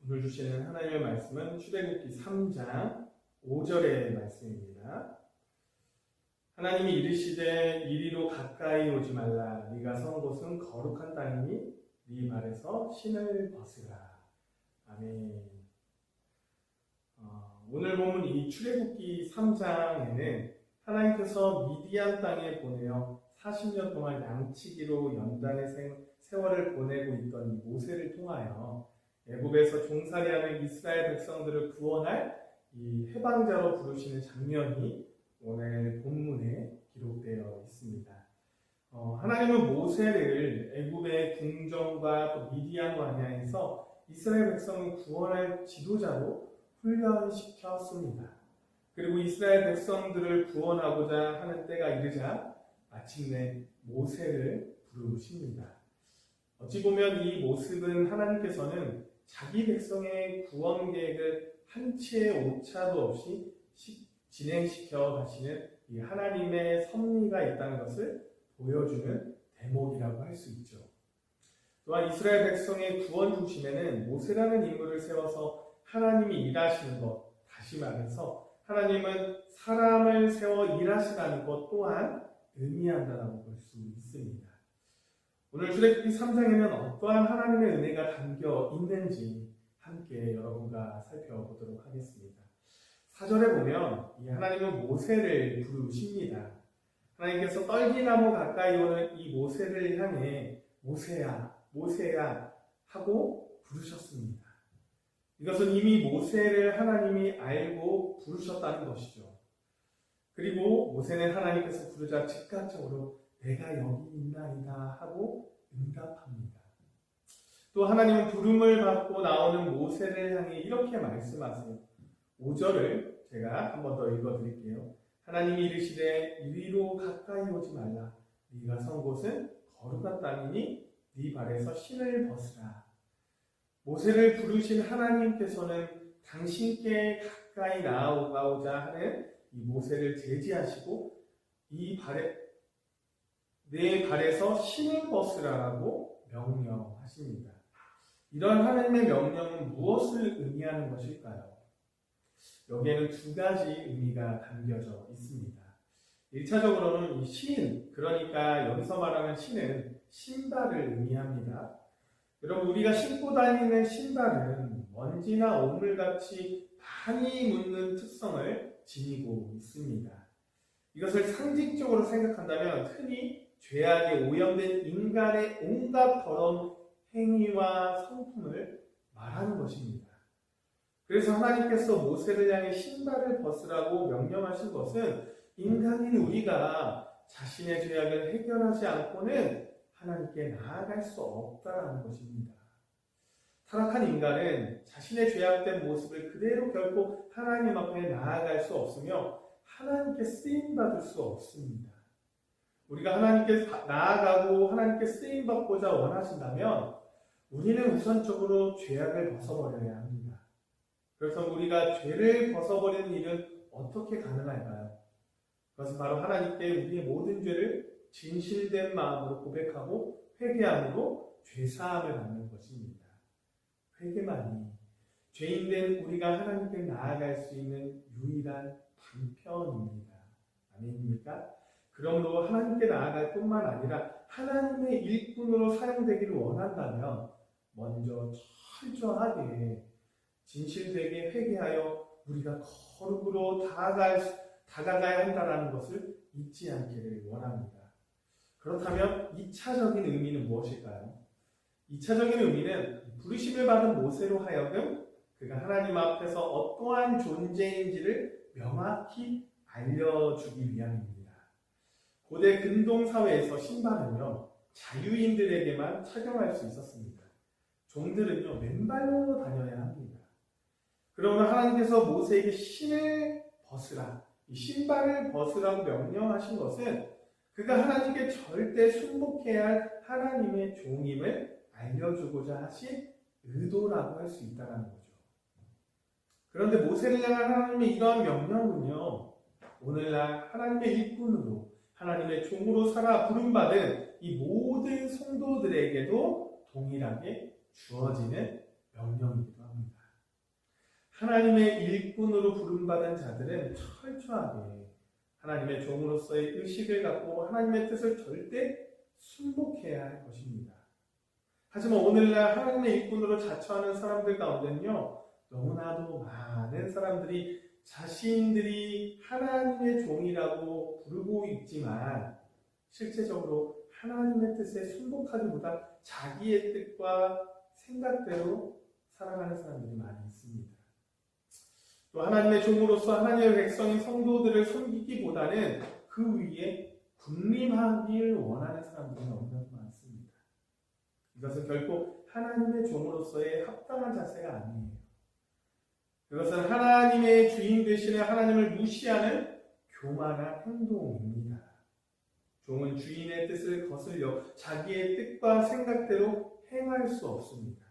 오늘 주시는 하나님의 말씀은 출애굽기 3장 5절의 말씀입니다. 하나님이 이르시되 이리로 가까이 오지 말라. 네가 선 곳은 거룩한 땅이니 네 발에서 신을 벗으라. 아멘. 오늘 본문 이 출애굽기 3장에는 하나님께서 미디안 땅에 보내어 40년 동안 양치기로 연단의 세월을 보내고 있던 이 모세를 통하여 애굽에서 종살이하는 이스라엘 백성들을 구원할 이 해방자로 부르시는 장면이 오늘 본문에 기록되어 있습니다. 하나님은 모세를 애굽의 궁정과 또 미디안 광야에서 이스라엘 백성을 구원할 지도자로 훈련시켰습니다. 그리고 이스라엘 백성들을 구원하고자 하는 때가 이르자 마침내 모세를 부르십니다. 어찌 보면 이 모습은 하나님께서는 자기 백성의 구원 계획을 한치의 오차도 없이 진행시켜 가시는 이 하나님의 섭리가 있다는 것을 보여주는 대목이라고 할 수 있죠. 또한 이스라엘 백성의 구원 중심에는 모세라는 인물을 세워서 하나님이 일하시는 것, 다시 말해서 하나님은 사람을 세워 일하시라는 것 또한 의미한다고 볼 수 있습니다. 오늘 출애굽기 3장에는 어떠한 하나님의 은혜가 담겨 있는지 함께 여러분과 살펴보도록 하겠습니다. 4절에 보면 이 하나님은 모세를 부르십니다. 하나님께서 떨기나무 가까이 오는 이 모세를 향해 모세야, 모세야 하고 부르셨습니다. 이것은 이미 모세를 하나님이 알고 부르셨다는 것이죠. 그리고 모세는 하나님께서 부르자 즉각적으로 내가 여기 있나이다 하고 응답합니다. 또 하나님은 부름을 받고 나오는 모세를 향해 이렇게 말씀하세요. 5절을 제가 한 번 더 읽어드릴게요. 하나님이 이르시되 이리로 가까이 오지 말라. 네가 선 곳은 거룩한 땅이니 네 발에서 신을 벗으라. 모세를 부르신 하나님께서는 당신께 가까이 나아가고자 하는 이 모세를 제지하시고 내 발에서 신을 벗으라고 명령하십니다. 이런 하나님의 명령은 무엇을 의미하는 것일까요? 여기에는 두 가지 의미가 담겨져 있습니다. 1차적으로는 이 신, 그러니까 여기서 말하는 신은 신발을 의미합니다. 여러분, 우리가 신고 다니는 신발은 먼지나 오물같이 많이 묻는 특성을 지니고 있습니다. 이것을 상징적으로 생각한다면 흔히 죄악에 오염된 인간의 온갖 더러운 행위와 성품을 말하는 것입니다. 그래서 하나님께서 모세를 향해 신발을 벗으라고 명령하신 것은 인간인 우리가 자신의 죄악을 해결하지 않고는 하나님께 나아갈 수 없다는 것입니다. 타락한 인간은 자신의 죄악된 모습을 그대로 결코 하나님 앞에 나아갈 수 없으며 하나님께 쓰임받을 수 없습니다. 우리가 하나님께 나아가고 하나님께 쓰임받고자 원하신다면 우리는 우선적으로 죄악을 벗어버려야 합니다. 그래서 우리가 죄를 벗어버리는 일은 어떻게 가능할까요? 그것은 바로 하나님께 우리의 모든 죄를 진실된 마음으로 고백하고 회개함으로 죄사함을 받는 것입니다. 회개만이 죄인된 우리가 하나님께 나아갈 수 있는 유일한 방편입니다. 아멘입니까? 그러므로 하나님께 나아갈 뿐만 아니라 하나님의 일꾼으로 사용되기를 원한다면 먼저 철저하게 진실되게 회개하여 우리가 거룩으로 다가가야 한다는 것을 잊지 않기를 원합니다. 그렇다면 2차적인 의미는 무엇일까요? 2차적인 의미는 부르심을 받은 모세로 하여금 그가 하나님 앞에서 어떠한 존재인지를 명확히 알려주기 위함입니다. 고대 근동 사회에서 신발은요, 자유인들에게만 착용할 수 있었습니다. 종들은요, 맨발로 다녀야 합니다. 그러면 하나님께서 모세에게 신을 벗으라, 이 신발을 벗으라고 명령하신 것은 그가 하나님께 절대 순복해야 할 하나님의 종임을 알려주고자 하신 의도라고 할 수 있다는 거죠. 그런데 모세를 향한 하나님의 이러한 명령은요, 오늘날 하나님의 일꾼으로 하나님의 종으로 살아 부름받은 이 모든 성도들에게도 동일하게 주어지는 명령이기도 합니다. 하나님의 일꾼으로 부름받은 자들은 철저하게 하나님의 종으로서의 의식을 갖고 하나님의 뜻을 절대 순복해야 할 것입니다. 하지만 오늘날 하나님의 일꾼으로 자처하는 사람들 가운데는요, 너무나도 많은 사람들이 자신들이 하나님의 종이라고 부르고 있지만 실제적으로 하나님의 뜻에 순복하기보다 자기의 뜻과 생각대로 살아가는 사람들이 많이 있습니다. 또 하나님의 종으로서 하나님의 백성인 성도들을 섬기기보다는 그 위에 군림하길 원하는 사람들이 너무나 많습니다. 이것은 결코 하나님의 종으로서의 합당한 자세가 아니에요. 그것은 하나님의 주인 되시는 하나님을 무시하는 교만한 행동입니다. 종은 주인의 뜻을 거슬려 자기의 뜻과 생각대로 행할 수 없습니다.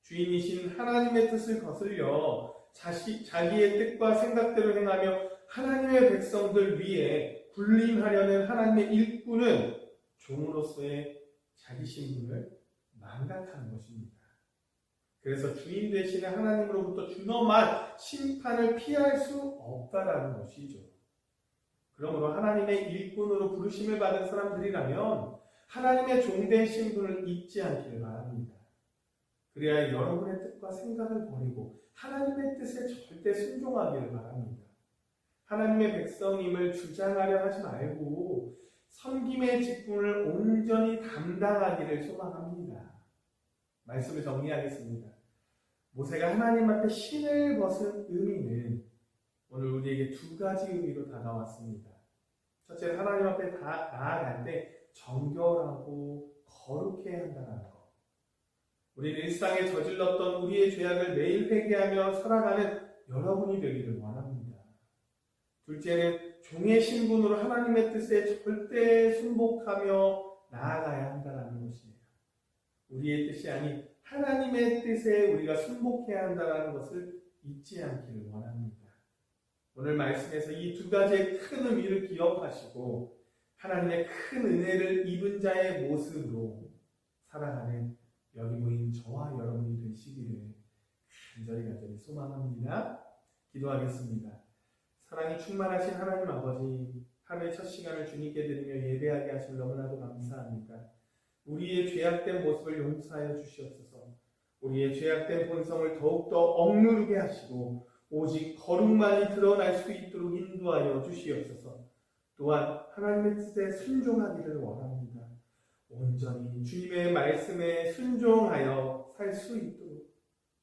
주인이신 하나님의 뜻을 거슬려 자기의 뜻과 생각대로 행하며 하나님의 백성들 위에 군림하려는 하나님의 일꾼은 종으로서의 자기 신분을 망각하는 것입니다. 그래서 주인 되시는 하나님으로부터 준엄한 심판을 피할 수 없다라는 것이죠. 그러므로 하나님의 일꾼으로 부르심을 받은 사람들이라면 하나님의 종된 신분을 잊지 않기를 바랍니다. 그래야 여러분의 뜻과 생각을 버리고 하나님의 뜻에 절대 순종하기를 바랍니다. 하나님의 백성임을 주장하려 하지 말고 섬김의 직분을 온전히 감당하기를 소망합니다. 말씀을 정리하겠습니다. 모세가 하나님 앞에 신을 벗은 의미는 오늘 우리에게 두 가지 의미로 다가왔습니다. 첫째는 하나님 앞에 나아갈 때 정결하고 거룩해야 한다는 것. 우리는 일상에 저질렀던 우리의 죄악을 매일 회개하며 살아가는 여러분이 되기를 원합니다. 둘째는 종의 신분으로 하나님의 뜻에 절대 순복하며 나아가야 한다는 것이에요. 우리의 뜻이 아닌 하나님의 뜻에 우리가 순복해야 한다는 것을 잊지 않기를 원합니다. 오늘 말씀에서 이 두 가지의 큰 의미를 기억하시고 하나님의 큰 은혜를 입은 자의 모습으로 살아가는 여기 모인 저와 여러분이 되시기를 간절히 소망합니다. 기도하겠습니다. 사랑이 충만하신 하나님 아버지, 하루의 첫 시간을 주님께 드리며 예배하게 하시면 너무나도 감사합니다. 우리의 죄악된 모습을 용서하여 주시옵소서. 우리의 죄악된 본성을 더욱더 억누르게 하시고 오직 거룩만이 드러날 수 있도록 인도하여 주시옵소서. 또한 하나님의 뜻에 순종하기를 원합니다. 온전히 주님의 말씀에 순종하여 살 수 있도록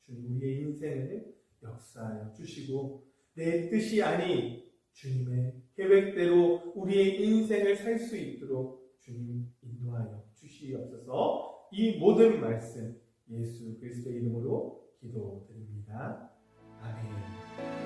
주님 우리의 인생을 역사하여 주시고 내 뜻이 아닌 주님의 계획대로 우리의 인생을 살 수 있도록 주님 인도하여 주시옵소서. 이 모든 말씀 예수 그리스도의 이름으로 기도드립니다. 아멘.